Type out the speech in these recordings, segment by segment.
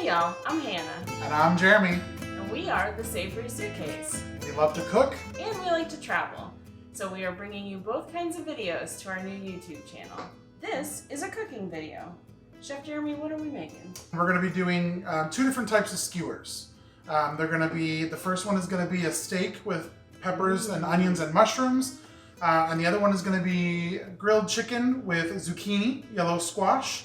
Hey y'all, I'm Hannah. And I'm Jeremy. And we are the Savory Suitcase. We love to cook. And we like to travel. So we are bringing you both kinds of videos to our new YouTube channel. This is a cooking video. Chef Jeremy, what are we making? We're going to be doing two different types of skewers. The first one is going to be a steak with peppers and onions and mushrooms. And the other one is going to be grilled chicken with zucchini, yellow squash,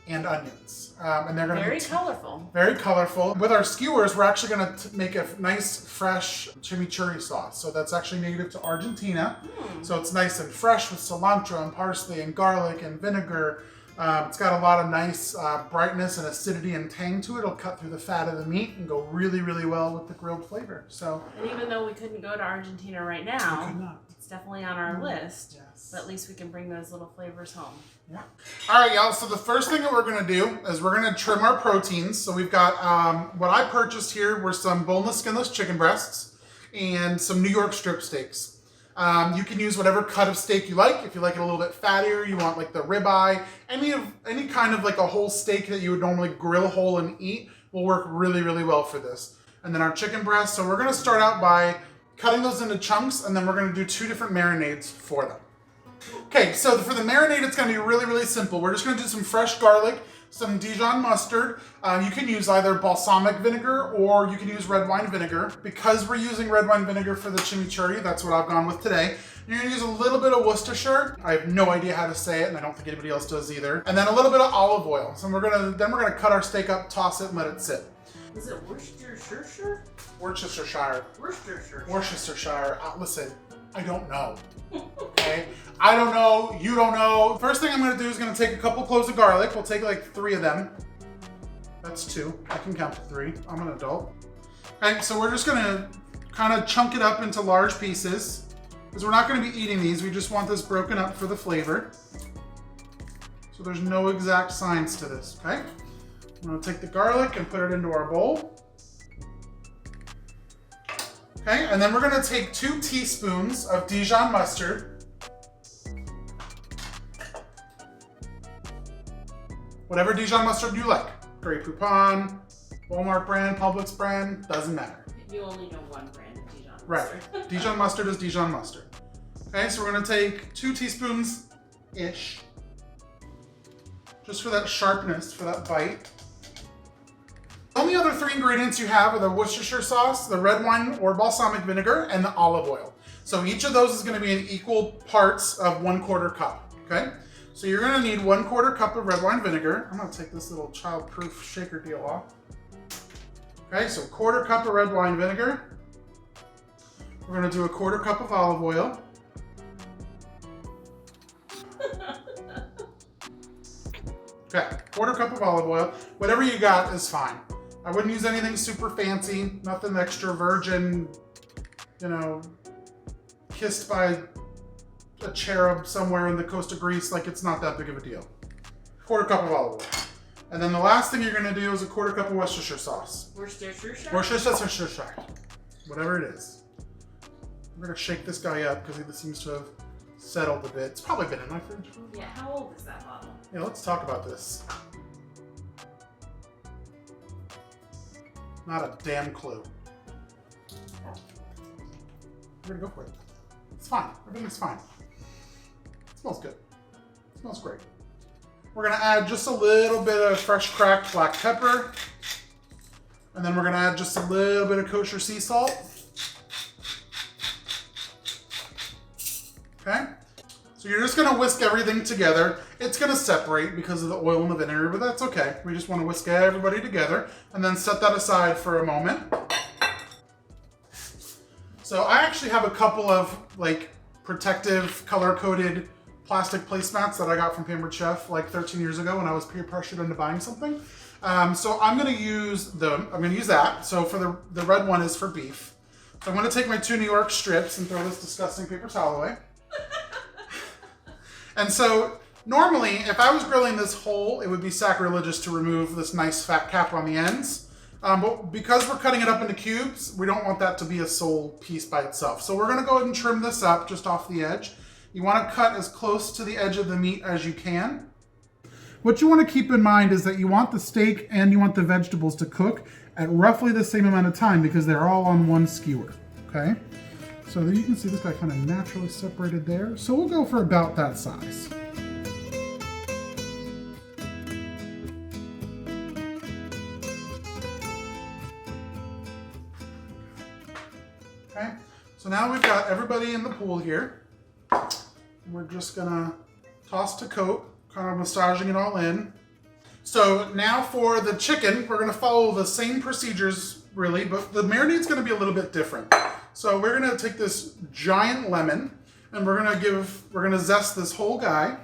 and onions. And they're going to be very colorful. Very colorful. With our skewers, we're actually going to make a nice, fresh chimichurri sauce. So that's actually native to Argentina. So it's nice and fresh with cilantro and parsley and garlic and vinegar. It's got a lot of nice brightness and acidity and tang to it. It'll cut through the fat of the meat and go really, really well with the grilled flavor. So, and even though we couldn't go to Argentina right now, it's definitely on our list. Yes. But at least we can bring those little flavors home. Yeah. All right, y'all. So the first thing that we're going to do is we're going to trim our proteins. So we've got what I purchased here were some boneless, skinless chicken breasts and some New York strip steaks. You can use whatever cut of steak you like. If you like it a little bit fattier, you want like the ribeye, any kind of like a whole steak that you would normally grill whole and eat will work really, really well for this. And then our chicken breast. So we're going to start out by cutting those into chunks, and then we're going to do two different marinades for them. Okay, so for the marinade, it's going to be really, really simple. We're just going to do some fresh garlic, some Dijon mustard. You can use either balsamic vinegar or you can use red wine vinegar. Because we're using red wine vinegar for the chimichurri, that's what I've gone with today. You're going to use a little bit of Worcestershire. I have no idea how to say it, and I don't think anybody else does either. And then a little bit of olive oil. So we're going to cut our steak up, toss it, and let it sit. Is it Worcestershire? Worcestershire. Worcestershire. Worcestershire. Listen, I don't know. Okay? I don't know. You don't know. First thing I'm going to do is going to take a couple cloves of garlic. We'll take like 3 of them. That's 2. I can count to 3. I'm an adult. Okay, so we're just going to kind of chunk it up into large pieces because we're not going to be eating these. We just want this broken up for the flavor. So there's no exact science to this, okay? I'm going to take the garlic and put it into our bowl. Okay, and then we're going to take 2 teaspoons of Dijon mustard. Whatever Dijon mustard you like. Grey Poupon, Walmart brand, Publix brand, doesn't matter. You only know one brand of Dijon mustard. Right, Dijon mustard is Dijon mustard. Okay, so we're going to take 2 teaspoons-ish. Just for that sharpness, for that bite. The only other 3 ingredients you have are the Worcestershire sauce, the red wine or balsamic vinegar, and the olive oil. So each of those is going to be in equal parts of 1/4 cup, okay? So you're going to need 1/4 cup of red wine vinegar. I'm going to take this little child-proof shaker deal off. Okay, so 1/4 cup of red wine vinegar. We're going to do 1/4 cup of olive oil. Okay, 1/4 cup of olive oil. Whatever you got is fine. I wouldn't use anything super fancy, nothing extra virgin, you know, kissed by a cherub somewhere in the coast of Greece. Like, it's not that big of a deal. 1/4 cup of olive oil. And then the last thing you're gonna do is 1/4 cup of Worcestershire sauce. Worcestershire? Worcestershire. Whatever it is. We're gonna shake this guy up because he seems to have settled a bit. It's probably been in my fridge. Yeah, how old is that bottle? Yeah, let's talk about this. Not a damn clue. We're gonna go for it. It's fine. Everything's fine. It smells good. It smells great. We're gonna add just a little bit of fresh cracked black pepper. And then we're gonna add just a little bit of kosher sea salt. Okay? So you're just gonna whisk everything together. It's gonna separate because of the oil and the vinegar, but that's okay. We just wanna whisk everybody together and then set that aside for a moment. So I actually have a couple of like protective color-coded plastic placemats that I got from Pampered Chef like 13 years ago when I was peer pressured into buying something. So I'm gonna use them. I'm gonna use that. So for the red one is for beef. So I'm gonna take my 2 New York strips and throw this disgusting paper towel away. And so normally, if I was grilling this whole, it would be sacrilegious to remove this nice fat cap on the ends. But because we're cutting it up into cubes, we don't want that to be a sole piece by itself. So we're gonna go ahead and trim this up just off the edge. You wanna cut as close to the edge of the meat as you can. What you want to keep in mind is that you want the steak and you want the vegetables to cook at roughly the same amount of time because they're all on one skewer, okay? So you can see this guy kind of naturally separated there. So we'll go for about that size. Okay, so now we've got everybody in the pool here. We're just gonna toss to coat, kind of massaging it all in. So now for the chicken, we're gonna follow the same procedures really, but the marinade's gonna be a little bit different. So we're gonna take this giant lemon and we're gonna zest this whole guy.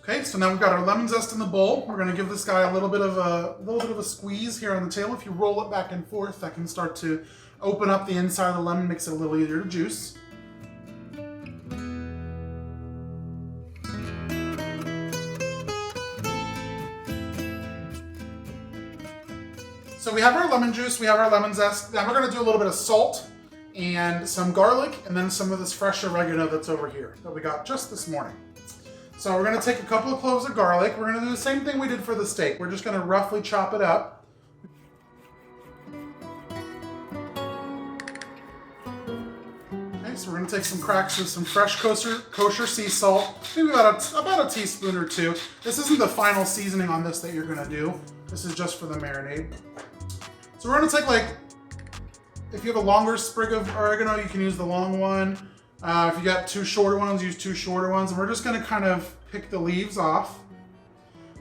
Okay, so now we've got our lemon zest in the bowl. We're gonna give this guy a little bit of a squeeze here on the tail. If you roll it back and forth, that can start to open up the inside of the lemon, makes it a little easier to juice. So we have our lemon juice, we have our lemon zest. Now we're gonna do a little bit of salt and some garlic and then some of this fresh oregano that's over here that we got just this morning. So we're gonna take a couple of cloves of garlic. We're gonna do the same thing we did for the steak. We're just gonna roughly chop it up. Okay, so we're gonna take some cracks with some fresh kosher sea salt, maybe about a teaspoon or two. This isn't the final seasoning on this that you're gonna do. This is just for the marinade. So we're gonna take if you have a longer sprig of oregano, you can use the long one. If you got two shorter ones, use two shorter ones. And we're just gonna kind of pick the leaves off.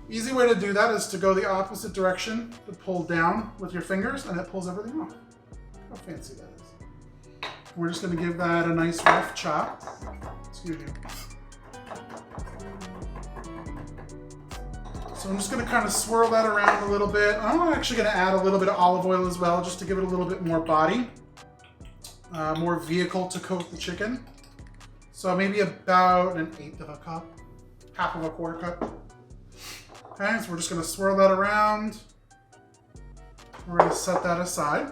Easy way to do that is to go the opposite direction, to pull down with your fingers, and it pulls everything off. How fancy that is. We're just gonna give that a nice rough chop. Excuse me. So I'm just gonna kind of swirl that around a little bit. I'm actually gonna add a little bit of olive oil as well, just to give it a little bit more body, more vehicle to coat the chicken. So maybe about 1/8 of a cup, half of a quarter cup. Okay, so we're just gonna swirl that around. We're gonna set that aside.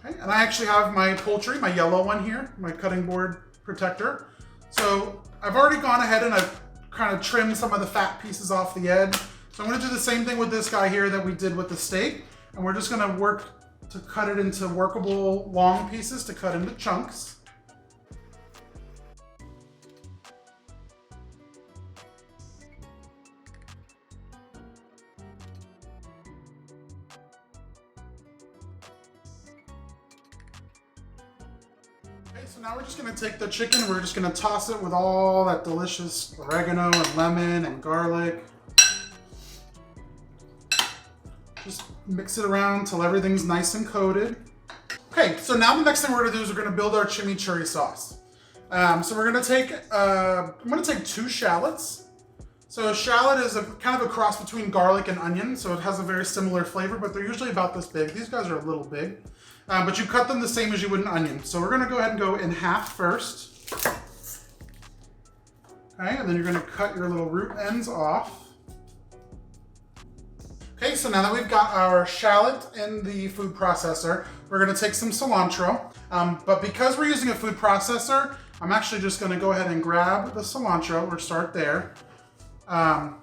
Okay, and I actually have my poultry, my yellow one here, my cutting board protector. So I've already gone ahead and I've kind of trimmed some of the fat pieces off the edge. So I'm gonna do the same thing with this guy here that we did with the steak. And we're just gonna work to cut it into workable long pieces to cut into chunks. Okay, so now we're just gonna take the chicken, we're just gonna toss it with all that delicious oregano and lemon and garlic. Just mix it around till everything's nice and coated. Okay, so now the next thing we're gonna do is we're gonna build our chimichurri sauce. So we're gonna take, I'm gonna take 2 shallots. So a shallot is kind of a cross between garlic and onion, so it has a very similar flavor, but they're usually about this big. These guys are a little big, but you cut them the same as you would an onion. So we're gonna go ahead and go in half first. Okay, and then you're gonna cut your little root ends off. Okay, so now that we've got our shallot in the food processor, we're gonna take some cilantro. But because we're using a food processor, I'm actually just gonna go ahead and grab the cilantro, or start there. I'm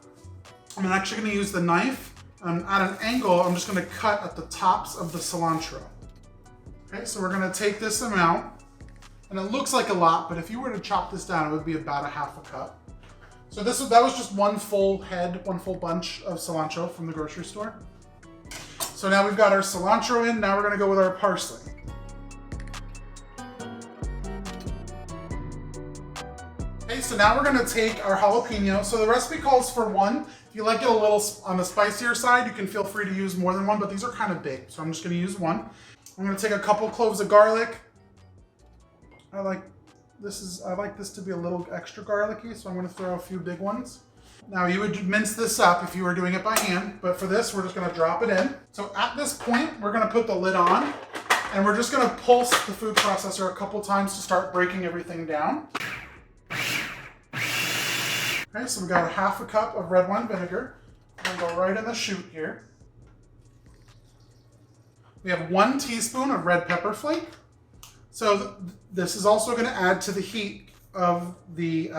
actually gonna use the knife, and at an angle, I'm just gonna cut at the tops of the cilantro. Okay, so we're gonna take this amount, and it looks like a lot, but if you were to chop this down, it would be about a half a cup. So that was just one full bunch of cilantro from the grocery store. So now we've got our cilantro in, now we're gonna go with our parsley. Okay, so now we're gonna take our jalapeno. So the recipe calls for 1. If you like it a little on the spicier side, you can feel free to use more than 1, but these are kind of big, so I'm just gonna use 1. I'm gonna take a couple cloves of garlic. I like this to be a little extra garlicky, so I'm gonna throw a few big ones. Now you would mince this up if you were doing it by hand, but for this, we're just gonna drop it in. So at this point, we're gonna put the lid on, and we're just gonna pulse the food processor a couple times to start breaking everything down. Okay, so we got a half a cup of red wine vinegar. We're gonna go right in the chute here. We have 1 teaspoon of red pepper flake. So this is also going to add to the heat of the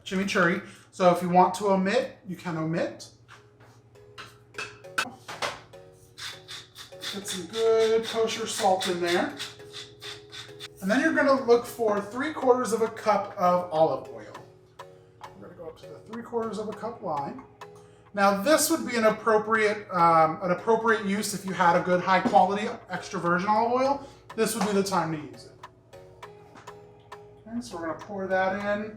chimichurri. So if you want to omit, you can omit. Get some good kosher salt in there. And then you're going to look for 3/4 of a cup of olive oil. We're going to go up to the 3/4 of a cup line. Now this would be an appropriate use if you had a good high quality extra virgin olive oil. This would be the time to use it. Okay, so we're going to pour that in.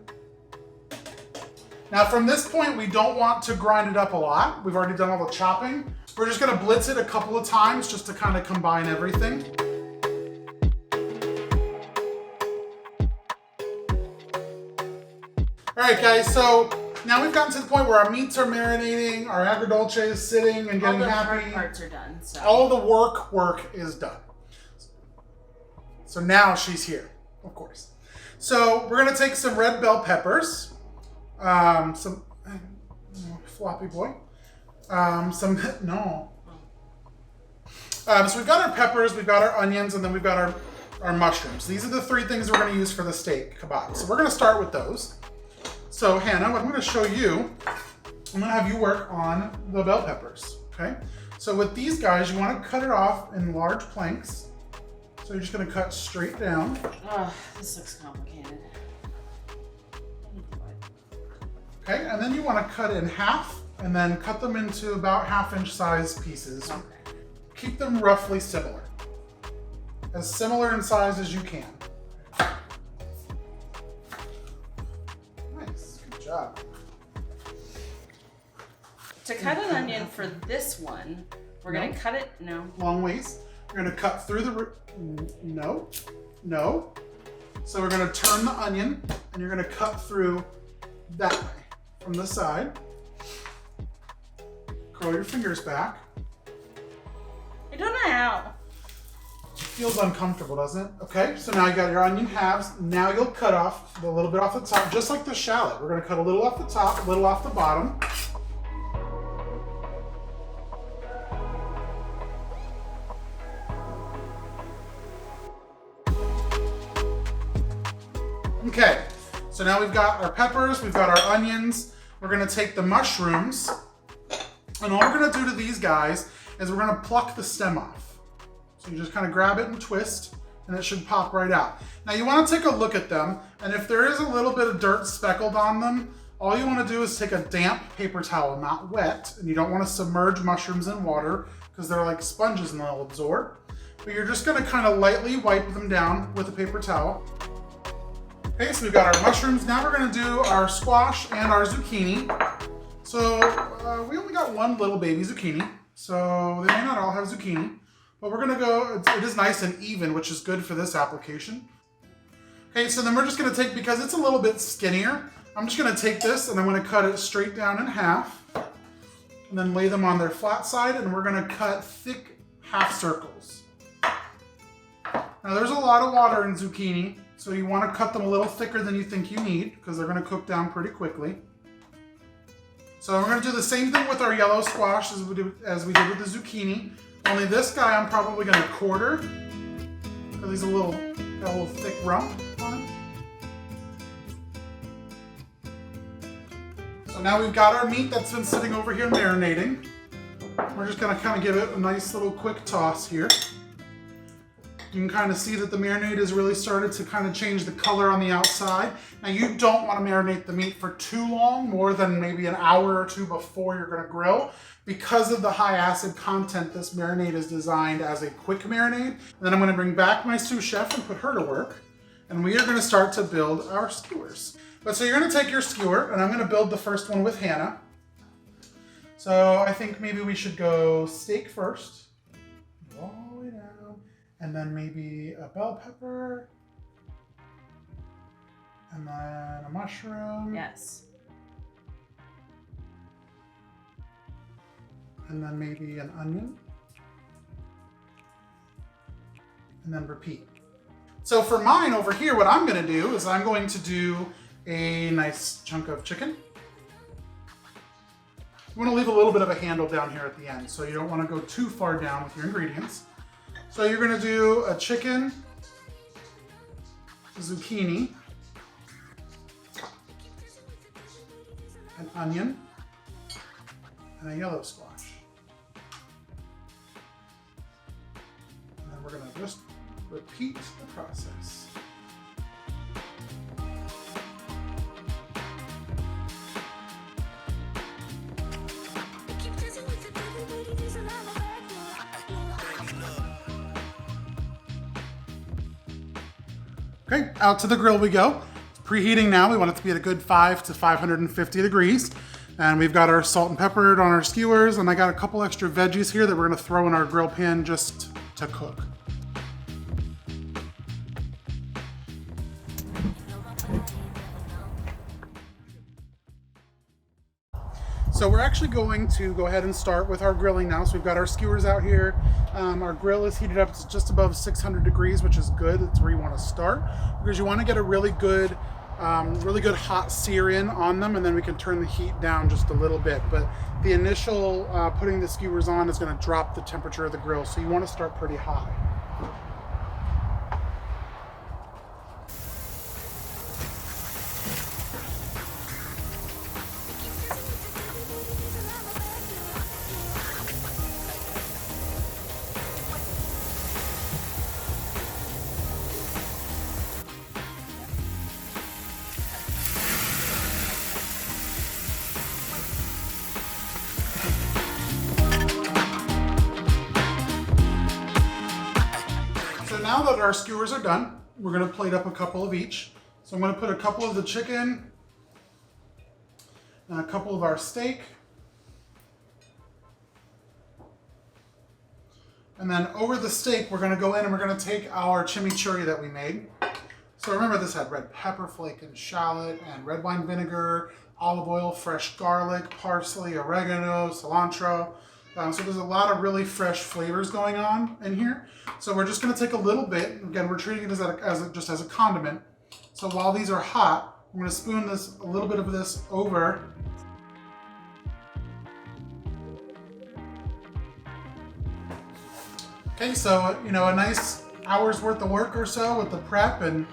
Now from this point, we don't want to grind it up a lot. We've already done all the chopping. We're just going to blitz it a couple of times just to kind of combine everything. All right, guys, so now we've gotten to the point where our meats are marinating, our agrodolce is sitting and getting happy. All the hard parts are done. So. All the work is done. So now she's here, of course. So we're gonna take some red bell peppers, some floppy boy, so we've got our peppers, we've got our onions, and then we've got our mushrooms. These are the 3 things we're gonna use for the steak kebab. So we're gonna start with those. So Hannah, what I'm gonna show you, I'm gonna have you work on the bell peppers, okay? So with these guys, you wanna cut it off in large planks. So you're just gonna cut straight down. Oh, this looks complicated. Okay, and then you wanna cut it in half and then cut them into about 1/2-inch size pieces. Okay. Keep them roughly similar. As similar in size as you can. Good job. To cut an onion for this one, we're gonna cut it, long ways. You're gonna cut through the, no. So we're gonna turn the onion and you're gonna cut through that way, from the side. Curl your fingers back. I don't know how. Feels uncomfortable, doesn't it? Okay, so now you got your onion halves. Now you'll cut off a little bit off the top, just like the shallot. We're gonna cut a little off the top, a little off the bottom. Okay, so now we've got our peppers, we've got our onions. We're gonna take the mushrooms, and all we're gonna do to these guys is we're gonna pluck the stem off. So you just kind of grab it and twist, and it should pop right out. Now you want to take a look at them, and if there is a little bit of dirt speckled on them, all you want to do is take a damp paper towel, not wet, and you don't want to submerge mushrooms in water because they're like sponges and they'll absorb. But you're just going to kind of lightly wipe them down with a paper towel. Okay, so we've got our mushrooms. Now we're going to do our squash and our zucchini. So we only got one little baby zucchini, so they may not all have zucchini. But we're gonna go, it is nice and even, which is good for this application. Okay, so then we're just gonna take, because it's a little bit skinnier, I'm just gonna take this and I'm gonna cut it straight down in half, and then lay them on their flat side, and we're gonna cut thick half circles. Now there's a lot of water in zucchini, so you wanna cut them a little thicker than you think you need, because they're gonna cook down pretty quickly. So we're gonna do the same thing with our yellow squash as we did with the zucchini. Only this guy I'm probably gonna quarter, because he's got a little thick rump on him. So now we've got our meat that's been sitting over here marinating. We're just gonna kind of give it a nice little quick toss here. You can kind of see that the marinade has really started to kind of change the color on the outside. Now you don't want to marinate the meat for too long, more than maybe an hour or 2 before you're gonna grill. Because of the high acid content, this marinade is designed as a quick marinade. And then I'm gonna bring back my sous chef and put her to work. And we are gonna start to build our skewers. But so you're gonna take your skewer, and I'm gonna build the first one with Hannah. So I think maybe we should go steak first. Go all the way down. And then maybe a bell pepper. And then a mushroom. Yes. And then maybe an onion. And then repeat. So for mine over here, what I'm gonna do is I'm going to do a nice chunk of chicken. You wanna leave a little bit of a handle down here at the end, so you don't wanna go too far down with your ingredients. So you're gonna do a chicken, zucchini, an onion, and a yellow squash. And then we're gonna just repeat the process. Okay, out to the grill we go. It's preheating now. We want it to be at a good 5 to 550 degrees. And we've got our salt and pepper on our skewers, and I got a couple extra veggies here that we're gonna throw in our grill pan just to cook. So we're actually going to go ahead and start with our grilling now. So we've got our skewers out here. Our grill is heated up to just above 600 degrees, which is good. That's where you want to start because you want to get a really good hot sear in on them, and then we can turn the heat down just a little bit. But the initial putting the skewers on is going to drop the temperature of the grill, so you want to start pretty high. Now that our skewers are done, we're going to plate up a couple of each. So I'm going to put a couple of the chicken and a couple of our steak. And then over the steak, we're going to go in and we're going to take our chimichurri that we made. So remember, this had red pepper flake and shallot and red wine vinegar, olive oil, fresh garlic, parsley, oregano, cilantro. So there's a lot of really fresh flavors going on in here. So we're just going to take a little bit. Again, we're treating it just as a condiment. So while these are hot, I'm going to spoon a little bit of this over. Okay, so a nice hour's worth of work or so with the prep and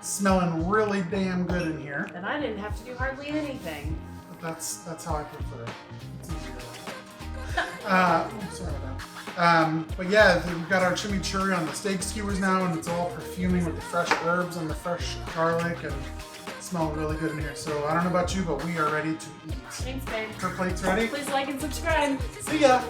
smelling really damn good in here. And I didn't have to do hardly anything. But that's how I prefer it. It's easier. Sorry about that. But yeah, we've got our chimichurri on the steak skewers now, and it's all perfuming with the fresh herbs and the fresh garlic, and it's smelling really good in here. So I don't know about you, but we are ready to eat. Thanks, babe. Her plate's ready. Please like and subscribe. See ya.